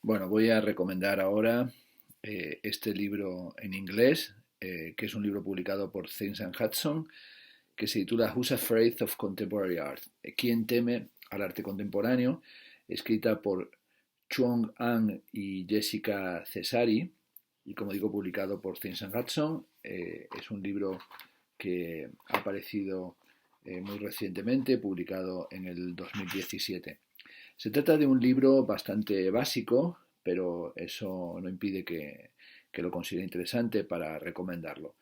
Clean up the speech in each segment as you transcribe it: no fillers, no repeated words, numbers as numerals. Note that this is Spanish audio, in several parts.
Bueno, voy a recomendar ahora este libro en inglés, que es un libro publicado por Thames and Hudson, que se titula Who's Afraid of Contemporary Art? ¿Quién teme al arte contemporáneo? Escrita por Chuong An y Jessica Cesari, y como digo, publicado por Thames and Hudson. Es un libro que ha aparecido muy recientemente, publicado en el 2017. Se trata de un libro bastante básico, pero eso no impide que lo considere interesante para recomendarlo.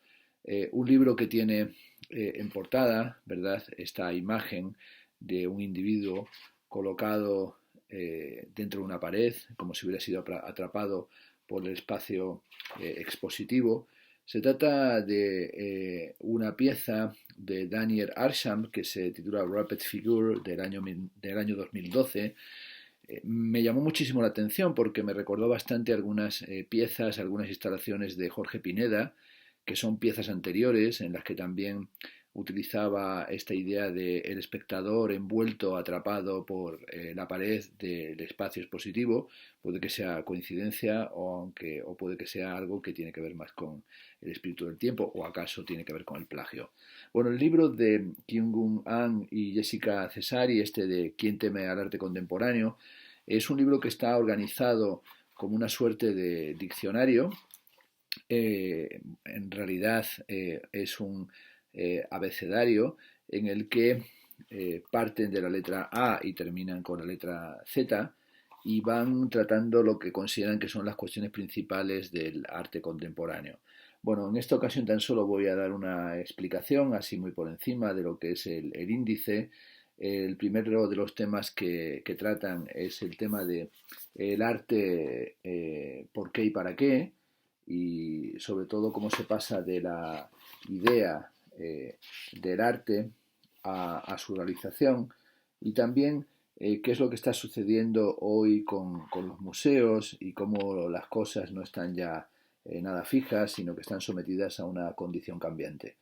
Un libro que tiene en portada, ¿verdad?, esta imagen de un individuo colocado dentro de una pared, como si hubiera sido atrapado por el espacio expositivo. Se trata de una pieza de Daniel Arsham que se titula Rapid Figure del año 2012. Me llamó muchísimo la atención porque me recordó bastante algunas piezas, algunas instalaciones de Jorge Pineda, que son piezas anteriores en las que también utilizaba esta idea de el espectador envuelto, atrapado por la pared del espacio expositivo. Puede que sea coincidencia o puede que sea algo que tiene que ver más con el espíritu del tiempo o acaso tiene que ver con el plagio. Bueno, el libro de Kyung-Gun An y Jessica Cesari, este de ¿Quién teme al arte contemporáneo?, es un libro que está organizado como una suerte de diccionario. En realidad es un abecedario en el que parten de la letra A y terminan con la letra Z y van tratando lo que consideran que son las cuestiones principales del arte contemporáneo. Bueno, en esta ocasión tan solo voy a dar una explicación así muy por encima de lo que es el índice. El primero de los temas que tratan es el tema de el arte, por qué y para qué, y sobre todo cómo se pasa de la idea del arte a su realización, y también qué es lo que está sucediendo hoy con los museos y cómo las cosas no están ya nada fijas, sino que están sometidas a una condición cambiante.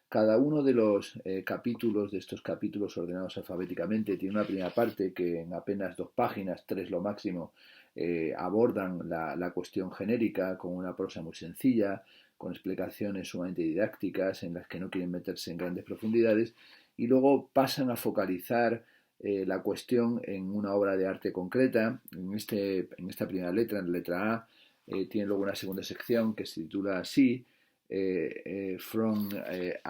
Cada uno de los capítulos, de estos capítulos ordenados alfabéticamente, tiene una primera parte que en apenas 2 páginas, 3 lo máximo, abordan la cuestión genérica con una prosa muy sencilla, con explicaciones sumamente didácticas en las que no quieren meterse en grandes profundidades, y luego pasan a focalizar la cuestión en una obra de arte concreta. En esta primera letra, en la letra A, tiene luego una segunda sección que se titula así, From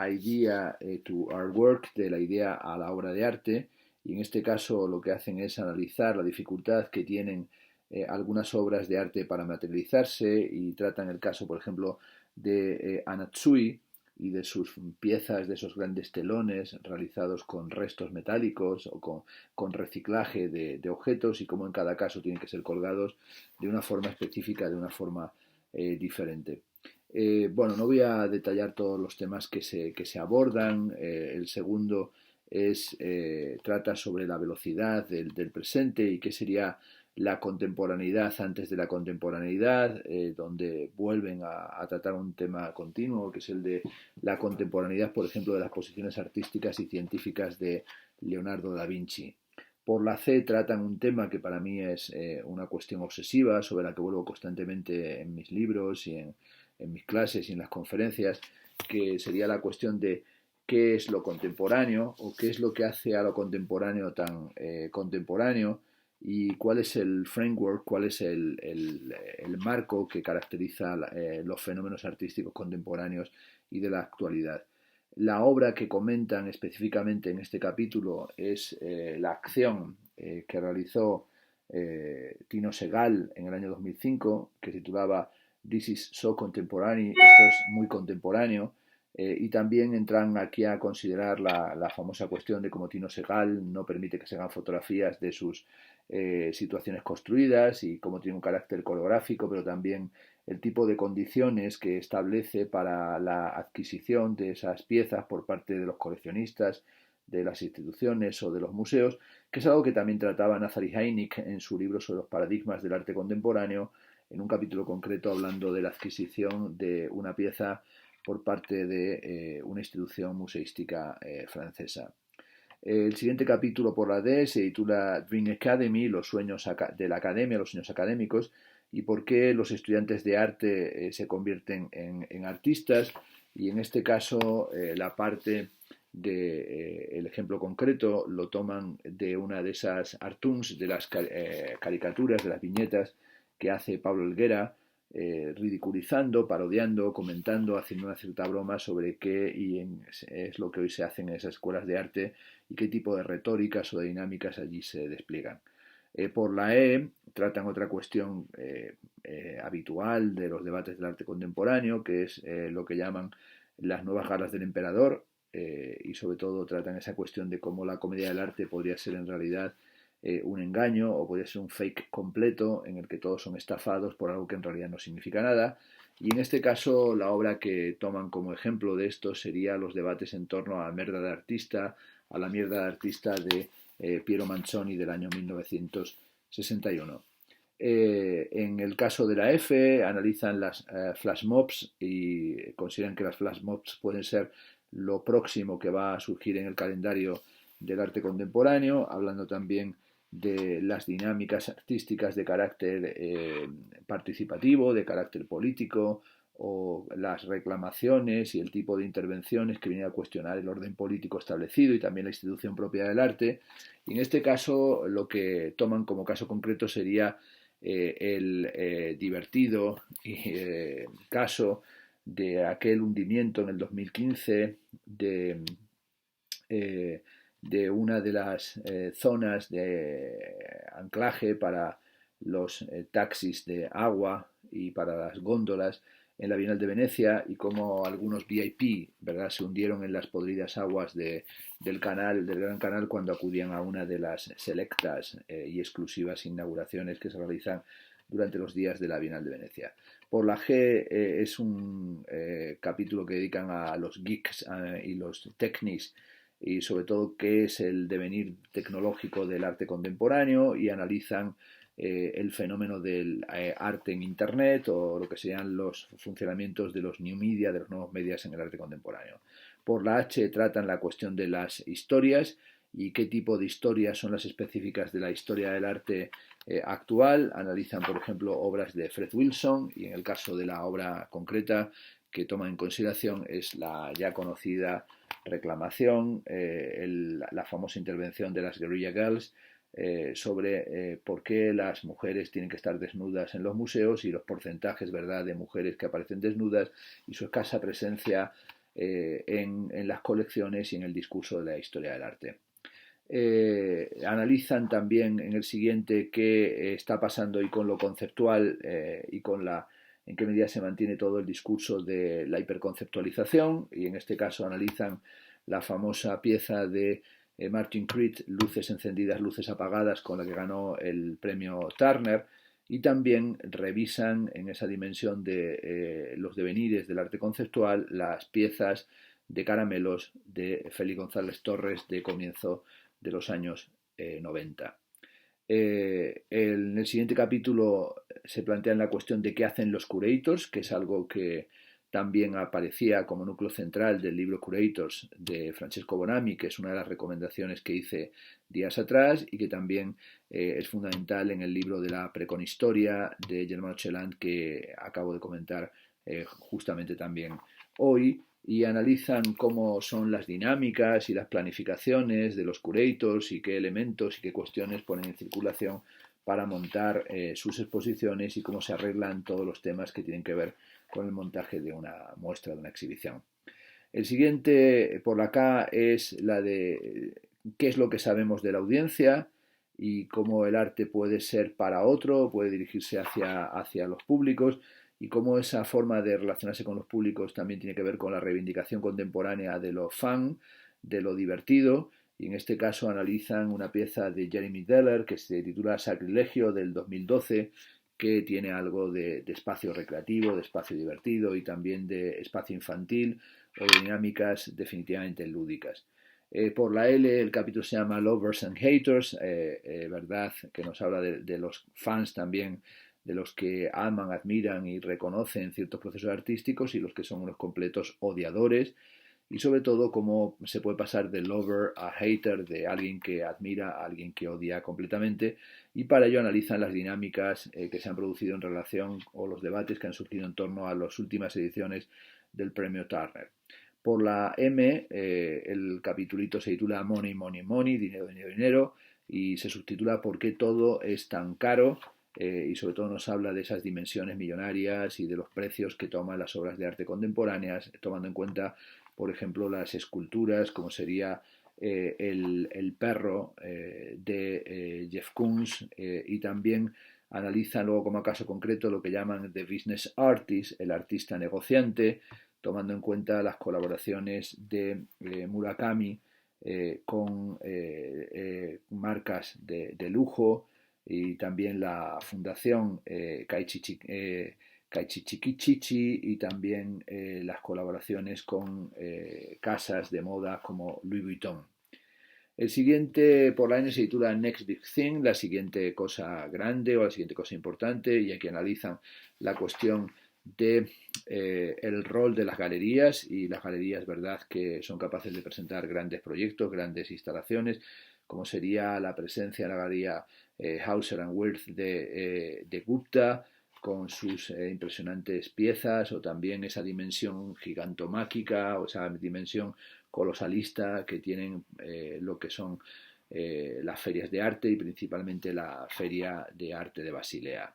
Idea to Artwork, de la idea a la obra de arte, y en este caso lo que hacen es analizar la dificultad que tienen algunas obras de arte para materializarse, y tratan el caso, por ejemplo, de Anatsui y de sus piezas, de esos grandes telones realizados con restos metálicos o con reciclaje de objetos, y cómo en cada caso tienen que ser colgados de una forma específica, de una forma diferente. Bueno, no voy a detallar todos los temas que se abordan. El segundo trata sobre la velocidad del presente y qué sería la contemporaneidad antes de la contemporaneidad, donde vuelven a tratar un tema continuo, que es el de la contemporaneidad, por ejemplo, de las posiciones artísticas y científicas de Leonardo da Vinci. Por la C tratan un tema que para mí es una cuestión obsesiva, sobre la que vuelvo constantemente en mis libros y en mis clases y en las conferencias, que sería la cuestión de qué es lo contemporáneo o qué es lo que hace a lo contemporáneo tan contemporáneo, y cuál es el framework, cuál es el marco que caracteriza los fenómenos artísticos contemporáneos y de la actualidad. La obra que comentan específicamente en este capítulo es la acción que realizó Tino Segal en el año 2005, que titulaba This is so contemporary, esto es muy contemporáneo, y también entran aquí a considerar la famosa cuestión de cómo Tino Segal no permite que se hagan fotografías de sus situaciones construidas, y cómo tiene un carácter coreográfico, pero también el tipo de condiciones que establece para la adquisición de esas piezas por parte de los coleccionistas, de las instituciones o de los museos, que es algo que también trataba Nazari Heineck en su libro sobre los paradigmas del arte contemporáneo, en un capítulo concreto hablando de la adquisición de una pieza por parte de una institución museística francesa. El siguiente capítulo por la D se titula Dream Academy, los sueños de la academia, los sueños académicos, y por qué los estudiantes de arte se convierten en artistas. Y en este caso, la parte del ejemplo concreto lo toman de una de esas cartoons, de las caricaturas, de las viñetas que hace Pablo Helguera, ridiculizando, parodiando, comentando, haciendo una cierta broma sobre qué es lo que hoy se hace en esas escuelas de arte y qué tipo de retóricas o de dinámicas allí se despliegan. Por la E tratan otra cuestión habitual de los debates del arte contemporáneo, que es lo que llaman las nuevas galas del emperador, y sobre todo tratan esa cuestión de cómo la comedia del arte podría ser en realidad un engaño o podría ser un fake completo en el que todos son estafados por algo que en realidad no significa nada. Y en este caso la obra que toman como ejemplo de esto sería los debates en torno a Merda de Artista, a la mierda de artista de Piero Manzoni del año 1961. En el caso de la F analizan las flash mobs y consideran que las flash mobs pueden ser lo próximo que va a surgir en el calendario del arte contemporáneo, hablando también de las dinámicas artísticas de carácter participativo, de carácter político, o las reclamaciones y el tipo de intervenciones que vienen a cuestionar el orden político establecido y también la institución propia del arte. Y en este caso lo que toman como caso concreto sería el divertido caso de aquel hundimiento en el 2015 de una de las zonas de anclaje para los taxis de agua y para las góndolas en la Bienal de Venecia, y como algunos VIP, ¿verdad?, se hundieron en las podridas aguas del Gran Canal, cuando acudían a una de las selectas y exclusivas inauguraciones que se realizan durante los días de la Bienal de Venecia. Por la G es un capítulo que dedican a los geeks y los technics, y sobre todo qué es el devenir tecnológico del arte contemporáneo, y analizan el fenómeno del arte en Internet, o lo que serían los funcionamientos de los new media, de los nuevos medios en el arte contemporáneo. Por la H tratan la cuestión de las historias y qué tipo de historias son las específicas de la historia del arte actual. Analizan, por ejemplo, obras de Fred Wilson, y en el caso de la obra concreta que toma en consideración es la ya conocida reclamación, la famosa intervención de las Guerrilla Girls sobre por qué las mujeres tienen que estar desnudas en los museos, y los porcentajes, ¿verdad?, de mujeres que aparecen desnudas y su escasa presencia en las colecciones y en el discurso de la historia del arte. Analizan también en el siguiente qué está pasando y con lo conceptual y con en qué medida se mantiene todo el discurso de la hiperconceptualización, y en este caso analizan la famosa pieza de Martin Creed, Luces encendidas, luces apagadas, con la que ganó el premio Turner, y también revisan en esa dimensión de los devenires del arte conceptual las piezas de Caramelos de Félix González Torres de comienzo de los años 90. En el siguiente capítulo se plantea la cuestión de qué hacen los curators, que es algo que también aparecía como núcleo central del libro Curators de Francesco Bonami, que es una de las recomendaciones que hice días atrás, y que también es fundamental en el libro de la preconhistoria de Germano Cheland, que acabo de comentar justamente también hoy. Y analizan cómo son las dinámicas y las planificaciones de los curators y qué elementos y qué cuestiones ponen en circulación para montar sus exposiciones, y cómo se arreglan todos los temas que tienen que ver con el montaje de una muestra, de una exhibición. El siguiente por la K es la de qué es lo que sabemos de la audiencia y cómo el arte puede ser para otro, puede dirigirse hacia los públicos, y cómo esa forma de relacionarse con los públicos también tiene que ver con la reivindicación contemporánea de lo fun, de lo divertido. Y en este caso analizan una pieza de Jeremy Deller que se titula Sacrilegio, del 2012, que tiene algo de espacio recreativo, de espacio divertido y también de espacio infantil, o de dinámicas definitivamente lúdicas. Por la L el capítulo se llama Lovers and Haters, ¿verdad?, que nos habla de los fans también, de los que aman, admiran y reconocen ciertos procesos artísticos, y los que son unos completos odiadores. y sobre todo cómo se puede pasar de lover a hater, de alguien que admira a alguien que odia completamente, y para ello analizan las dinámicas que se han producido en relación o los debates que han surgido en torno a las últimas ediciones del premio Turner. Por la M, el capitulito se titula Money, Money, Money, dinero, dinero, dinero, y se subtitula ¿Por qué todo es tan caro? Y sobre todo nos habla de esas dimensiones millonarias y de los precios que toman las obras de arte contemporáneas, tomando en cuenta, por ejemplo, las esculturas, como sería el perro de Jeff Koons, y también analizan luego como caso concreto lo que llaman The Business Artist, el artista negociante, tomando en cuenta las colaboraciones de Murakami con marcas de lujo, y también la fundación Kaichichikichichi, y también las colaboraciones con casas de moda como Louis Vuitton. El siguiente por la N se titula Next Big Thing, la siguiente cosa grande o la siguiente cosa importante, y aquí analizan la cuestión de el rol de las galerías, y las galerías, verdad, que son capaces de presentar grandes proyectos, grandes instalaciones, como sería la presencia en la galería Hauser and Wirth de Gupta, con sus impresionantes piezas, o también esa dimensión gigantomáquica, o esa dimensión colosalista que tienen lo que son las ferias de arte, y principalmente la Feria de Arte de Basilea.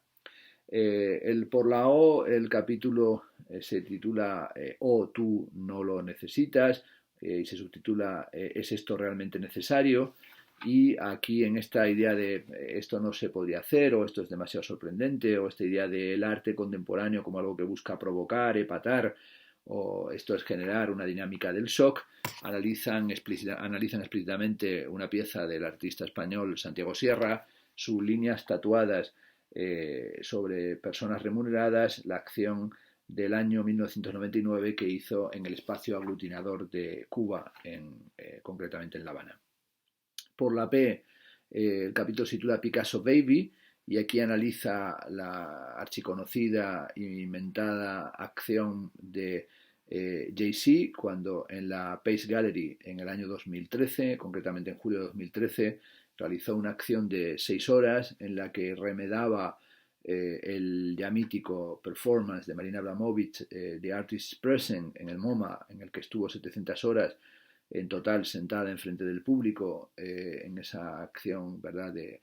Por la O, el capítulo se titula O tú no lo necesitas, y se subtitula ¿Es esto realmente necesario? Y aquí en esta idea de esto no se podría hacer, o esto es demasiado sorprendente, o esta idea del arte contemporáneo como algo que busca provocar, epatar, o esto es generar una dinámica del shock, analizan explícitamente una pieza del artista español Santiago Sierra, sus líneas tatuadas sobre personas remuneradas, la acción del año 1999 que hizo en el espacio aglutinador de Cuba, concretamente en La Habana. Por la P, el capítulo se titula Picasso Baby, y aquí analiza la archiconocida e inventada acción de Jay-Z cuando en la Pace Gallery en el año 2013, concretamente en julio de 2013, realizó una acción de 6 horas en la que remedaba el ya mítico performance de Marina Abramovic, The Artist's Present, en el MoMA, en el que estuvo 700 horas en total sentada enfrente del público, en esa acción, ¿verdad?, de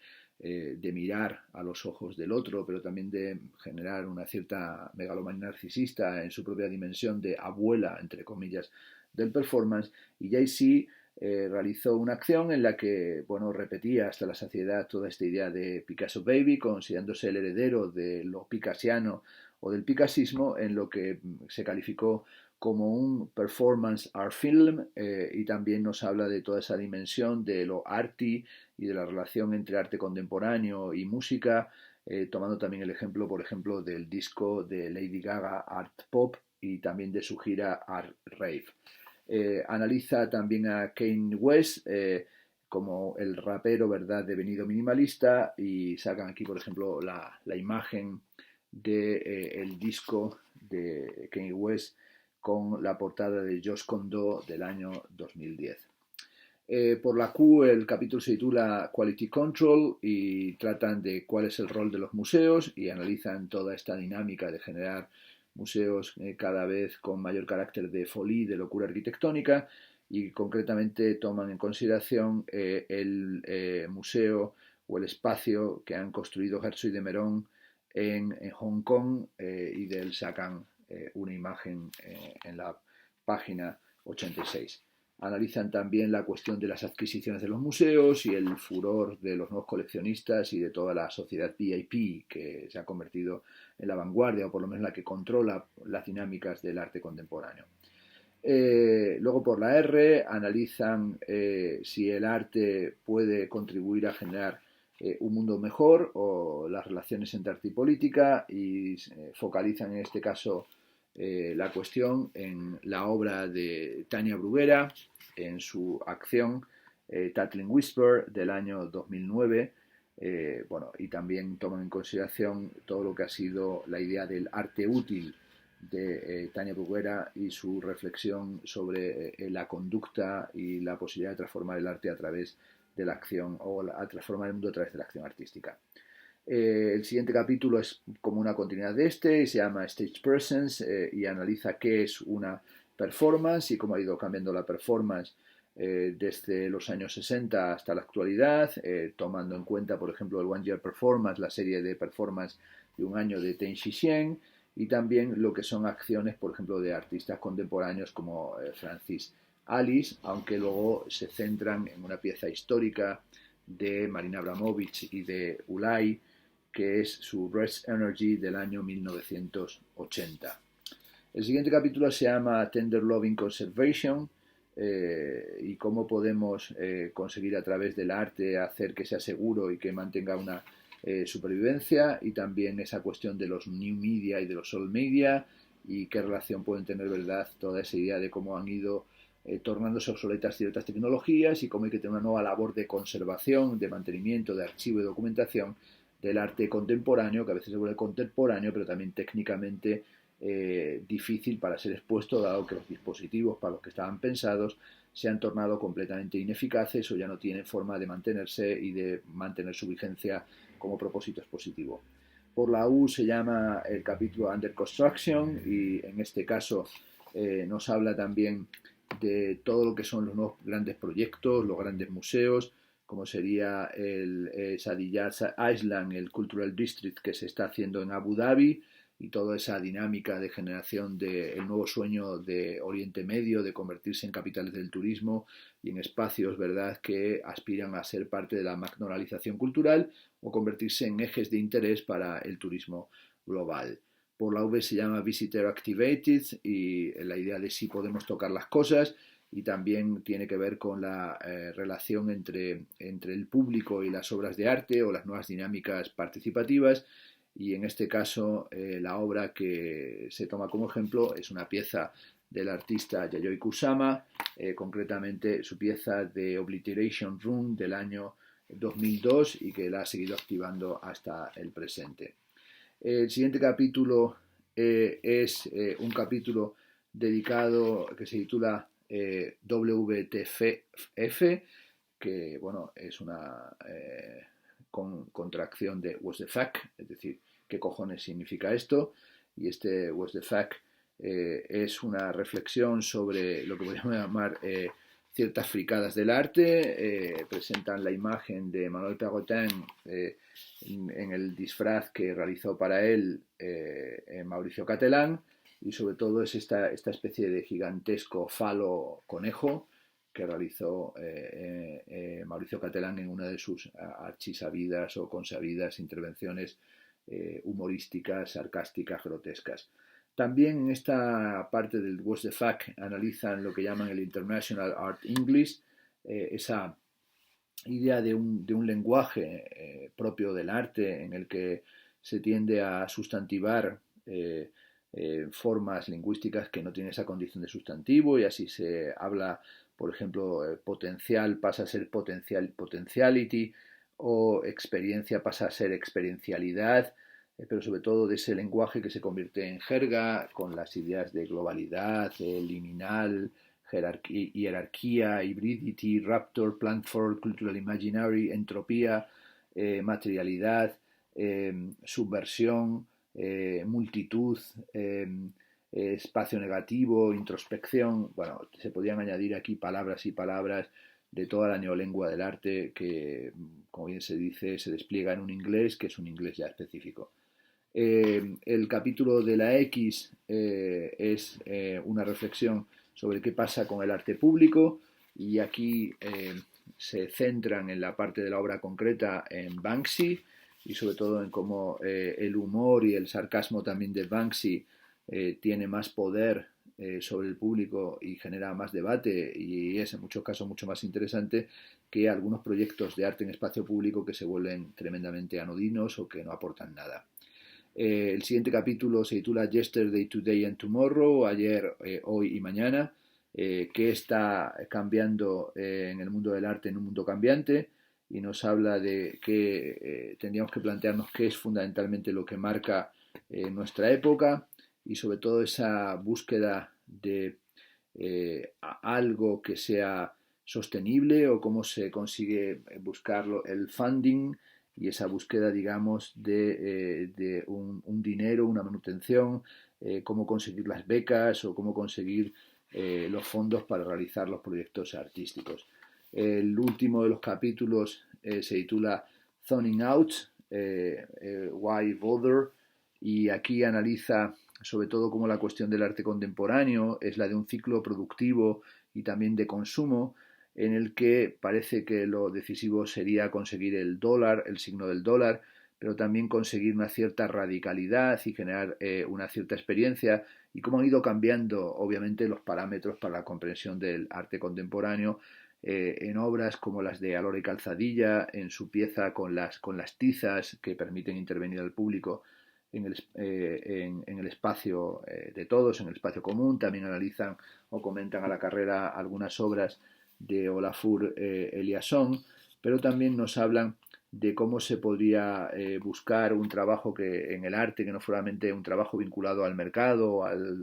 mirar a los ojos del otro, pero también de generar una cierta megalomanía narcisista en su propia dimensión de abuela, entre comillas, del performance. Y Jay-Z realizó una acción en la que, bueno, repetía hasta la saciedad toda esta idea de Picasso Baby, considerándose el heredero de lo picasiano o del picasismo, en lo que se calificó como un performance art film, y también nos habla de toda esa dimensión de lo arty y de la relación entre arte contemporáneo y música, tomando también el ejemplo, por ejemplo, del disco de Lady Gaga Art Pop, y también de su gira Art Rave. Analiza también a Kanye West como el rapero, ¿verdad?, devenido minimalista, y sacan aquí, por ejemplo, la imagen del disco de Kanye West con la portada de Josh Kondo del año 2010. Por la Q, el capítulo se titula Quality Control, y tratan de cuál es el rol de los museos, y analizan toda esta dinámica de generar museos cada vez con mayor carácter de folie, de locura arquitectónica, y concretamente toman en consideración el museo o el espacio que han construido Herzog y de Meuron en Hong Kong, y de él sacan una imagen en la página 86. Analizan también la cuestión de las adquisiciones de los museos y el furor de los nuevos coleccionistas y de toda la sociedad VIP que se ha convertido en la vanguardia, o por lo menos la que controla las dinámicas del arte contemporáneo. Luego por la R analizan si el arte puede contribuir a generar un mundo mejor, o las relaciones entre arte y política, y focalizan en este caso la cuestión en la obra de Tania Bruguera, en su acción Tattling Whisper del año 2009, bueno, y también toman en consideración todo lo que ha sido la idea del arte útil de Tania Bruguera y su reflexión sobre la conducta y la posibilidad de transformar el arte a través de la acción o a transformar el mundo a través de la acción artística. El siguiente capítulo es como una continuidad de este y se llama Stage Presence y analiza qué es una performance y cómo ha ido cambiando la performance desde los años 60 hasta la actualidad, tomando en cuenta, por ejemplo, el One Year Performance, la serie de performance de un año de Ten Xixien, y también lo que son acciones, por ejemplo, de artistas contemporáneos como Francis Alice, aunque luego se centran en una pieza histórica de Marina Abramovic y de Ulay, que es su Rest Energy del año 1980. El siguiente capítulo se llama Tender Loving Conservation y cómo podemos conseguir a través del arte hacer que sea seguro y que mantenga una supervivencia, y también esa cuestión de los new media y de los old media y qué relación pueden tener, verdad, toda esa idea de cómo han ido tornándose obsoletas ciertas tecnologías y cómo hay que tener una nueva labor de conservación, de mantenimiento, de archivo y documentación del arte contemporáneo, que a veces se vuelve contemporáneo, pero también técnicamente difícil para ser expuesto, dado que los dispositivos para los que estaban pensados se han tornado completamente ineficaces o ya no tienen forma de mantenerse y de mantener su vigencia como propósito expositivo. Por la U se llama el capítulo Under Construction y en este caso nos habla también de todo lo que son los nuevos grandes proyectos, los grandes museos, como sería el Sadiyat Island, el Cultural District que se está haciendo en Abu Dhabi, y toda esa dinámica de generación del nuevo sueño de Oriente Medio, de convertirse en capitales del turismo y en espacios, ¿verdad?, que aspiran a ser parte de la magnoralización cultural o convertirse en ejes de interés para el turismo global. Por la V se llama Visitor Activated y la idea de si podemos tocar las cosas, y también tiene que ver con la relación entre el público y las obras de arte o las nuevas dinámicas participativas. Y en este caso la obra que se toma como ejemplo es una pieza del artista Yayoi Kusama, concretamente su pieza de Obliteration Room del año 2002 y que la ha seguido activando hasta el presente. El siguiente capítulo es un capítulo dedicado que se titula WTF, que bueno, es una contracción de What's the Fuck, es decir, ¿qué cojones significa esto? Y este What's the Fuck es una reflexión sobre lo que podríamos llamar ciertas fricadas del arte. Presentan la imagen de Manuel Perrotin en el disfraz que realizó para él Mauricio Catalán, y sobre todo es esta especie de gigantesco falo conejo que realizó Mauricio Catalán en una de sus archisabidas o consabidas intervenciones humorísticas, sarcásticas, grotescas. También en esta parte del What's the Fuck analizan lo que llaman el International Art English, esa idea de un lenguaje propio del arte en el que se tiende a sustantivar formas lingüísticas que no tienen esa condición de sustantivo, y así se habla, por ejemplo, potencial pasa a ser potentiality, o experiencia pasa a ser experiencialidad, pero sobre todo de ese lenguaje que se convierte en jerga con las ideas de globalidad, liminal, hierarquía, hybridity, raptor, plantford, cultural imaginary, entropía, materialidad, subversión, multitud, espacio negativo, introspección. Bueno, se podrían añadir aquí palabras y palabras de toda la neolengua del arte que, como bien se dice, se despliega en un inglés que es un inglés ya específico. El capítulo de la X es una reflexión sobre qué pasa con el arte público, y aquí se centran en la parte de la obra concreta en Banksy, y sobre todo en cómo el humor y el sarcasmo también de Banksy tiene más poder sobre el público y genera más debate, y es en muchos casos mucho más interesante que algunos proyectos de arte en espacio público que se vuelven tremendamente anodinos o que no aportan nada. El siguiente capítulo se titula Yesterday, Today and Tomorrow, ayer, hoy y mañana, que está cambiando en el mundo del arte en un mundo cambiante, y nos habla de que tendríamos que plantearnos qué es fundamentalmente lo que marca nuestra época, y sobre todo esa búsqueda de algo que sea sostenible o cómo se consigue buscarlo, el funding y esa búsqueda, digamos, de un dinero, una manutención, cómo conseguir las becas o cómo conseguir los fondos para realizar los proyectos artísticos. El último de los capítulos se titula Zoning Out, Why Bother, y aquí analiza sobre todo cómo la cuestión del arte contemporáneo es la de un ciclo productivo y también de consumo, en el que parece que lo decisivo sería conseguir el dólar, el signo del dólar, pero también conseguir una cierta radicalidad y generar una cierta experiencia, y cómo han ido cambiando obviamente los parámetros para la comprensión del arte contemporáneo en obras como las de Alora y Calzadilla, en su pieza con las tizas que permiten intervenir al público en el espacio de todos, en el espacio común. También analizan o comentan a la carrera algunas obras de Olafur Eliasson, pero también nos hablan de cómo se podría buscar un trabajo que en el arte que no fuera solamente un trabajo vinculado al mercado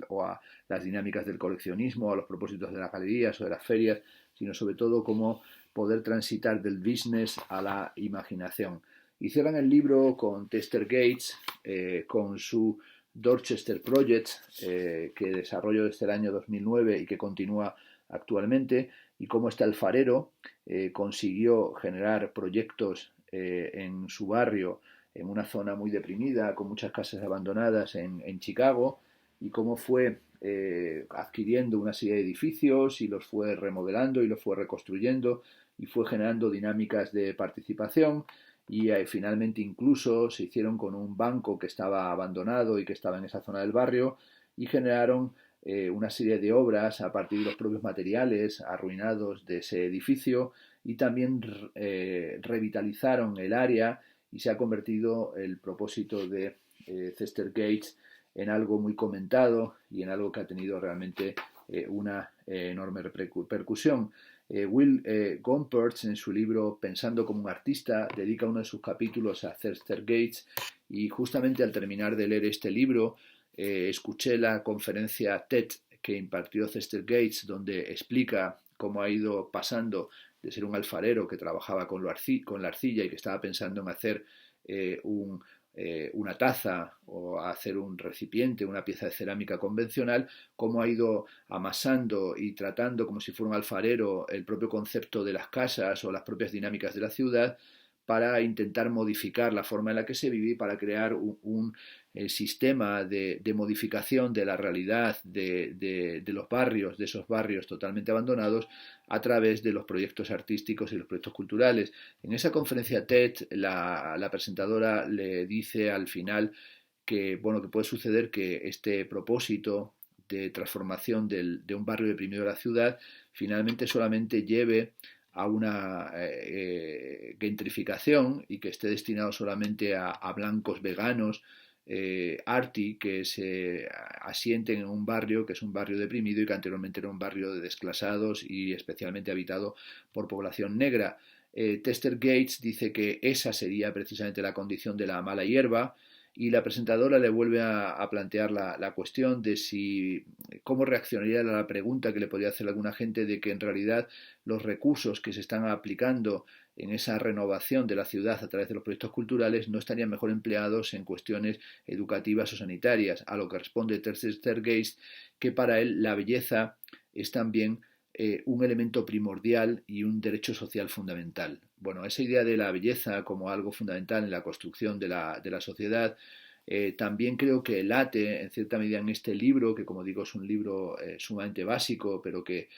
o a las dinámicas del coleccionismo, a los propósitos de las galerías o de las ferias, sino sobre todo cómo poder transitar del business a la imaginación. Y cierran el libro con Chester Gates, con su Dorchester Project, que desarrolló desde el año 2009 y que continúa actualmente, y cómo este alfarero consiguió generar proyectos en su barrio, en una zona muy deprimida, con muchas casas abandonadas en Chicago, y cómo fue adquiriendo una serie de edificios y los fue remodelando y los fue reconstruyendo y fue generando dinámicas de participación, y finalmente incluso se hicieron con un banco que estaba abandonado y que estaba en esa zona del barrio, y generaron una serie de obras a partir de los propios materiales arruinados de ese edificio, y también revitalizaron el área, y se ha convertido el propósito de Chester Gates en algo muy comentado y en algo que ha tenido realmente una enorme repercusión. Will Gompertz, en su libro Pensando como un artista, dedica uno de sus capítulos a Chester Gates, y justamente al terminar de leer este libro escuché la conferencia TED que impartió Chester Gates, donde explica cómo ha ido pasando de ser un alfarero que trabajaba con la arcilla y que estaba pensando en hacer una taza o hacer un recipiente, una pieza de cerámica convencional, cómo ha ido amasando y tratando como si fuera un alfarero el propio concepto de las casas o las propias dinámicas de la ciudad, para intentar modificar la forma en la que se vive, para crear un sistema de modificación de la realidad de los barrios, de esos barrios totalmente abandonados, a través de los proyectos artísticos y los proyectos culturales. En esa conferencia TED, la presentadora le dice al final que, bueno, que puede suceder que este propósito de transformación de un barrio deprimido de la ciudad finalmente solamente lleve a una gentrificación, y que esté destinado solamente a blancos veganos, arty, que se asienten en un barrio que es un barrio deprimido y que anteriormente era un barrio de desclasados y especialmente habitado por población negra. Chester Gates dice que esa sería precisamente la condición de la mala hierba, y la presentadora le vuelve a plantear la cuestión de si cómo reaccionaría a la pregunta que le podría hacer alguna gente de que en realidad los recursos que se están aplicando en esa renovación de la ciudad a través de los proyectos culturales no estarían mejor empleados en cuestiones educativas o sanitarias, a lo que responde Chester Gates que para él la belleza es también un elemento primordial y un derecho social fundamental. Bueno, esa idea de la belleza como algo fundamental en la construcción de la sociedad, también creo que late en cierta medida en este libro, que como digo es un libro sumamente básico, pero que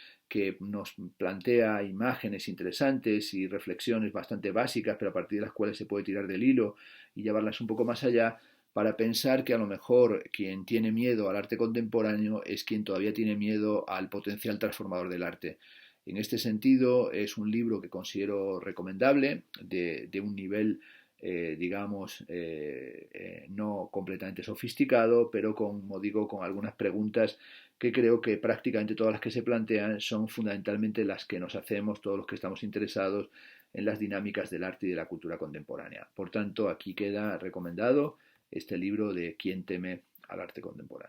nos plantea imágenes interesantes y reflexiones bastante básicas, pero a partir de las cuales se puede tirar del hilo y llevarlas un poco más allá, para pensar que a lo mejor quien tiene miedo al arte contemporáneo es quien todavía tiene miedo al potencial transformador del arte. En este sentido, es un libro que considero recomendable, de un nivel, digamos, no completamente sofisticado, pero como digo, con algunas preguntas que creo que prácticamente todas las que se plantean son fundamentalmente las que nos hacemos todos los que estamos interesados en las dinámicas del arte y de la cultura contemporánea. Por tanto, aquí queda recomendado este libro de Quién teme al arte contemporáneo.